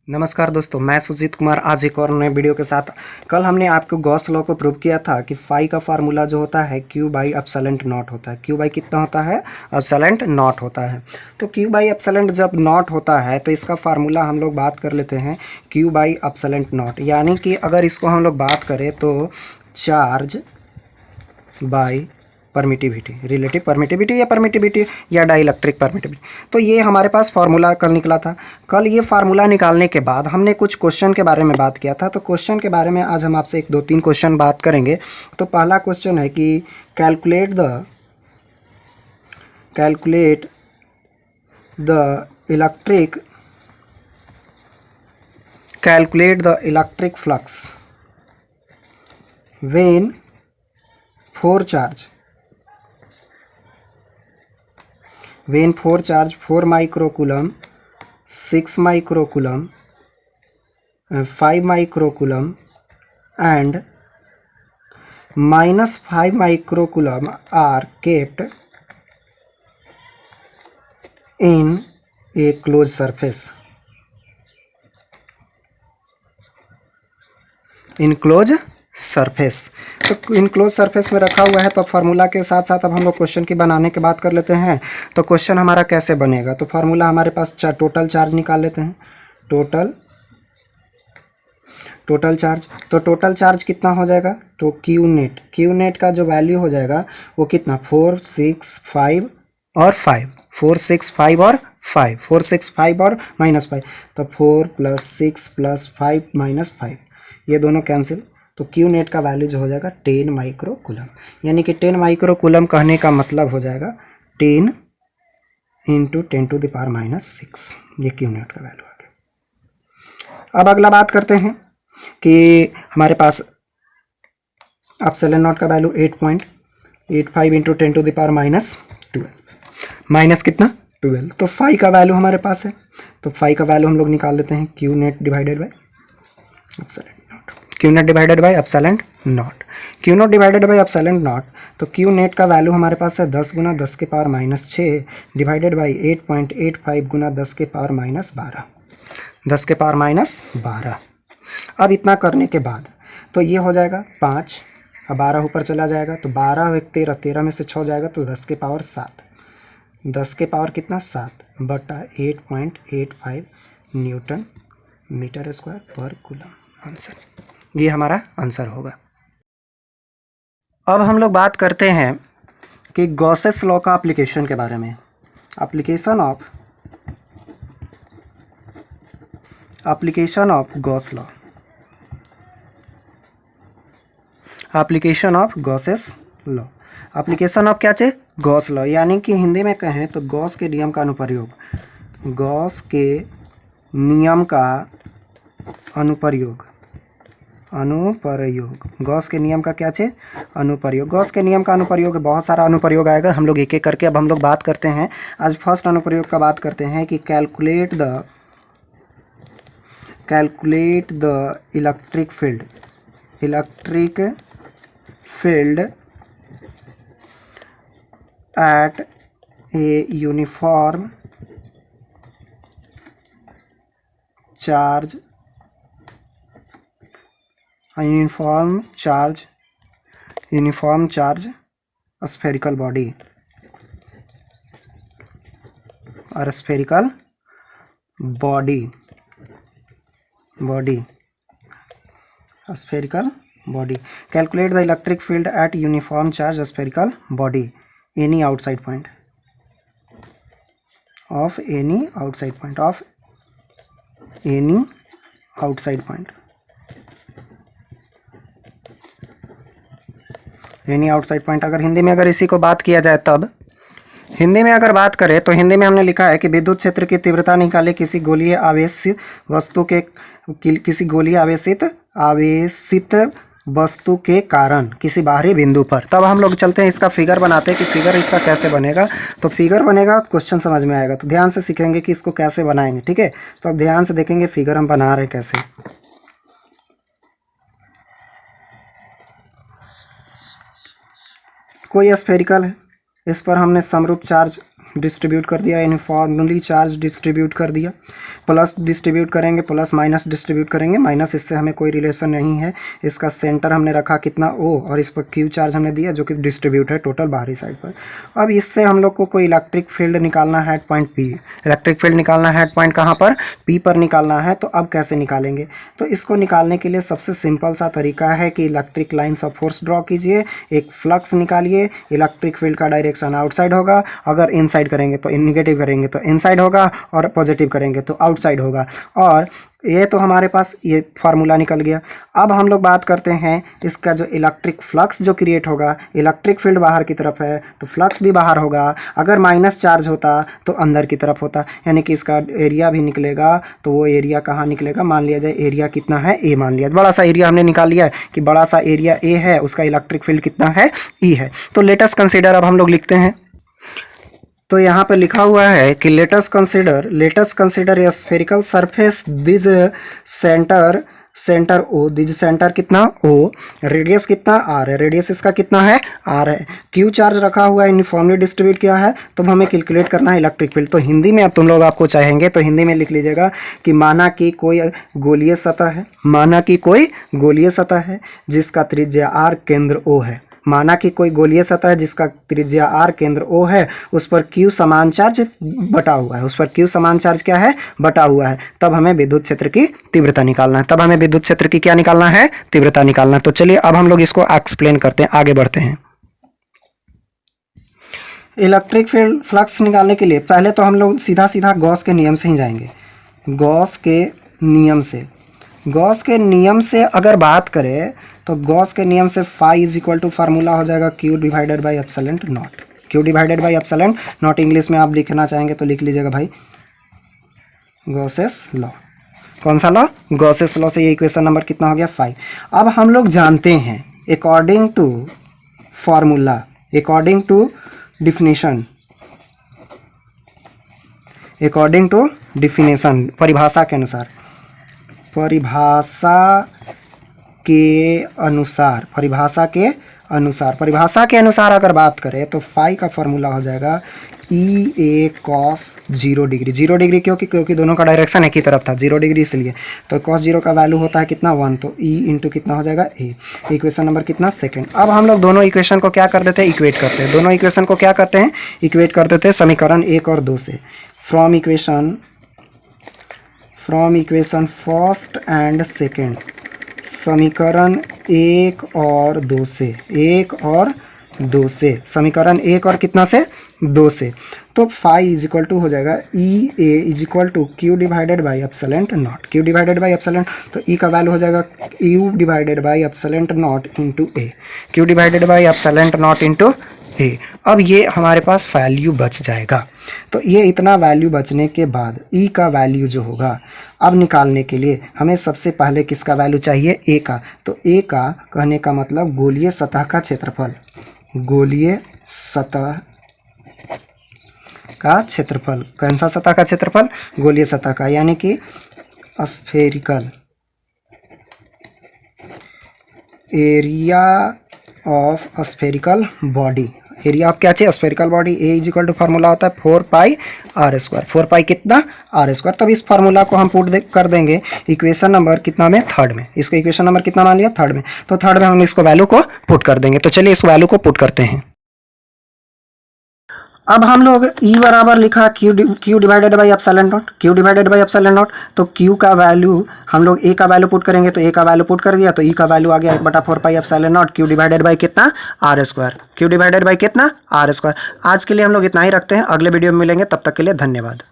नमस्कार दोस्तों, मैं सुजीत कुमार आज एक और नए वीडियो के साथ। कल हमने आपको गॉस लॉ को प्रूव किया था कि फाई का फार्मूला जो होता है क्यू बाई एप्सिलॉन नॉट होता है। क्यू बाई कितना होता है? एप्सिलॉन नॉट होता है। तो क्यू बाई एप्सिलॉन जब नॉट होता है तो इसका फार्मूला हम लोग बात कर लेते हैं क्यू बाई एप्सिलॉन नॉट। यानी कि अगर इसको हम लोग बात करें तो charge by permittivity, relative permittivity या डाइलेक्ट्रिक परमिटिविटी। तो ये हमारे पास फार्मूला कल निकला था। कल ये फार्मूला निकालने के बाद हमने कुछ क्वेश्चन के बारे में बात किया था। तो क्वेश्चन के बारे में आज हम आपसे 1 2 3 क्वेश्चन बात करेंगे। तो पहला क्वेश्चन है कि calculate the electric flux when 4 charge 4 microcoulomb, 6 microcoulomb, 5 microcoulomb and -5 microcoulomb are kept in a closed surface. तो इनक्लोज सरफेस में रखा हुआ है। तो फार्मूला के साथ साथ अब हम लोग क्वेश्चन की बनाने की बात कर लेते हैं। तो क्वेश्चन हमारा कैसे बनेगा? तो फार्मूला हमारे पास टोटल चार्ज निकाल लेते हैं। टोटल चार्ज, तो टोटल चार्ज कितना हो जाएगा? तो क्यू नेट का जो वैल्यू हो जाएगा वो कितना? 4 6 5 और 5, 4 6 5 और 5, 4 6 5 और -5। तो 4 + 6 + 5 -5, ये दोनों कैंसिल। तो क्यू नेट का वैल्यू जो हो जाएगा 10 माइक्रोकूलम। यानी कि 10 माइक्रोकूलम कहने का मतलब हो जाएगा 10 × 10⁻⁻6। ये क्यू नेट का वैल्यू आ गया। अब अगला बात करते हैं कि हमारे पास एप्सिलॉन नॉट का वैल्यू 8.85 × 10⁻12, माइनस कितना? 12। तो फाई का वैल्यू हमारे पास है। तो फाई का वैल्यू हम लोग निकाल लेते हैं Q net divided by epsilon not. Q net divided by epsilon naught. तो क्यू नेट का वैल्यू हमारे पास है 10 × 10⁻⁻6 डिवाइडेड बाई 8.85 × 10⁻12, 10⁻12। अब इतना करने के बाद तो ये हो जाएगा 5, अब 12 ऊपर चला जाएगा तो 12 × 1 13, 13 में से 6 जाएगा तो 10⁻7, 10⁻7 कितना? 7 बटा 8.85 न्यूटन मीटर स्क्वायर पर कूलम। आंसर, ये हमारा आंसर होगा। अब हम लोग बात करते हैं कि गॉसेस लॉ का एप्लीकेशन के बारे में। Application of Gauss law, application of Gauss's law. Application of क्या चाहिए? Gauss law. यानी कि हिंदी में कहें तो गॉस के नियम का अनुप्रयोग। गॉस के नियम का अनुप्रयोग। गॉस के नियम का क्या चाहिए? अनुप्रयोग। गॉस के नियम का अनुप्रयोग, बहुत सारा अनुप्रयोग आएगा। हम लोग एक एक करके अब हम लोग बात करते हैं। आज फर्स्ट अनुप्रयोग का बात करते हैं कि calculate the electric field at a uniform charge spherical body or spherical body calculate the electric field at uniform charge spherical body any outside point of any outside point अगर हिंदी में अगर इसी को बात किया जाए तब हिंदी में अगर बात करें तो हिंदी में हमने लिखा है कि विद्युत क्षेत्र की तीव्रता निकाले किसी गोलीय आवेशित वस्तु के कारण किसी बाहरी बिंदु पर। तब हम लोग चलते हैं इसका फिगर बनाते हैं कि फिगर इसका कैसे बनेगा। तो फिगर बनेगा, क्वेश्चन समझ में आएगा। तो ध्यान से सीखेंगे कि इसको कैसे बनाएंगे, ठीक है? तो अब ध्यान से देखेंगे फिगर हम बना रहे हैं कैसे। कोई स्फेरिकल है, इस पर हमने समरूप चार्ज डिस्ट्रीब्यूट कर दिया, यूनिफॉर्मली चार्ज डिस्ट्रीब्यूट कर दिया। प्लस डिस्ट्रीब्यूट करेंगे, प्लस माइनस डिस्ट्रीब्यूट करेंगे, माइनस इससे हमें कोई रिलेशन नहीं है। इसका सेंटर हमने रखा कितना O, और इस पर क्यू चार्ज हमने दिया जो कि डिस्ट्रीब्यूट है टोटल बाहरी साइड पर। अब इससे हम लोग को कोई इलेक्ट्रिक फील्ड निकालना है at point P। Electric field निकालना है एट पॉइंट कहाँ पर? P पर निकालना है। तो अब कैसे निकालेंगे? तो इसको निकालने के लिए सबसे सिंपल सा तरीका है कि electric lines of force draw कीजिए, एक फ्लक्स निकालिए। इलेक्ट्रिक फील्ड का डायरेक्शन आउटसाइड होगा, अगर इनसाइड करेंगे तो निगेटिव करेंगे तो इनसाइड होगा, और पॉजिटिव करेंगे तो आउटसाइड होगा। और ये तो हमारे पास ये फार्मूला निकल गया। अब हम लोग बात करते हैं इसका जो इलेक्ट्रिक फ्लक्स जो क्रिएट होगा। इलेक्ट्रिक फील्ड बाहर की तरफ है तो फ्लक्स भी बाहर होगा। अगर माइनस चार्ज होता तो अंदर की तरफ होता, यानी कि इसका एरिया भी निकलेगा। तो वो एरिया कहाँ निकलेगा? मान लिया जाए एरिया कितना है? ए मान लिया। बड़ा सा एरिया हमने निकाल लिया है कि बड़ा सा एरिया ए है, उसका इलेक्ट्रिक फील्ड कितना है? ई है। तो लेट अस कंसीडर, अब हम लोग लिखते हैं। तो यहाँ पे लिखा हुआ है कि let us consider a spherical surface this centre O, this centre कितना O, रेडियस कितना R है, रेडियस इसका कितना है R है। क्यू चार्ज रखा हुआ है, यूनिफॉर्मली डिस्ट्रीब्यूट किया है। तो हमें कैलकुलेट करना है इलेक्ट्रिक फील्ड। तो हिंदी में अब तुम लोग आपको चाहेंगे तो हिंदी में लिख लीजिएगा कि माना कि कोई गोलीय सतह है जिसका त्रिज्या R, केंद्र O है। माना कि कोई गोलीय सतह है जिसका त्रिज्या R, केंद्र O है, उस पर Q समान चार्ज बटा हुआ है। क्या है? बटा हुआ है। तब हमें विद्युत क्षेत्र की तीव्रता निकालना है। तीव्रता निकालना है। तो चलिए अब हम लोग इसको एक्सप्लेन करते हैं, आगे बढ़ते हैं। इलेक्ट्रिक फील्ड फ्लक्स निकालने के लिए पहले तो हम लोग सीधा गॉस के नियम से ही जाएंगे। गॉस के नियम से अगर बात करें तो गॉस के नियम से phi is equal to formula हो जाएगा Q divided by epsilon naught. English में आप लिखना चाहेंगे तो लिख लीजिएगा भाई गॉसेस लॉ। कौन सा लॉ? गॉसेस लॉ से ये इक्वेशन नंबर कितना हो गया? 5। अब हम लोग जानते हैं according to formula, according to definition, परिभाषा के अनुसार अगर बात करें तो फाई का फॉर्मूला हो जाएगा E A cos 0 डिग्री। क्योंकि दोनों का डायरेक्शन एक ही तरफ था, 0 डिग्री इसलिए। तो cos 0 का वैल्यू होता है कितना? 1। तो E इंटू कितना हो जाएगा? A। इक्वेशन नंबर कितना? सेकंड। अब हम लोग दोनों इक्वेशन को क्या कर देते हैं? इक्वेट करते हैं समीकरण 1 और 2 से। From equation first and second, समीकरण 1 और 2 से, समीकरण 1 और कितना से? 2 से। तो फाई इज इक्वल टू हो जाएगा E A is equal to Q divided by epsilon naught. तो E का वैल्यू हो जाएगा Q divided by epsilon naught into A। अब ये हमारे पास वैल्यू बच जाएगा। तो ये इतना वैल्यू बचने के बाद E का वैल्यू जो होगा अब निकालने के लिए हमें सबसे पहले किसका वैल्यू चाहिए? A का। तो A का कहने का मतलब गोलीय सतह का क्षेत्रफल, कौन सा सतह का क्षेत्रफल? गोलीय सतह का, यानी कि spherical area of spherical body. Area of क्या चाहिए? Spherical body. A is equal to formula होता है 4πr²। 4π कितना? r²। तब इस फार्मूला को हम पुट कर देंगे इक्वेशन नंबर कितना में? थर्ड में। इसको इक्वेशन नंबर कितना मान लिया? थर्ड में। तो थर्ड में हम इसको वैल्यू को पुट कर देंगे। तो चलिए इस वैल्यू को पुट करते हैं। अब हम लोग E बराबर लिखा Q divided by epsilon naught. तो Q का वैल्यू हम लोग A का वैल्यू पुट करेंगे, तो A का वैल्यू पुट कर दिया तो E का वैल्यू आ गया 1/4π epsilon naught Q divided by कितना? r²। आज के लिए हम लोग इतना ही रखते हैं, अगले वीडियो में मिलेंगे, तब तक के लिए धन्यवाद।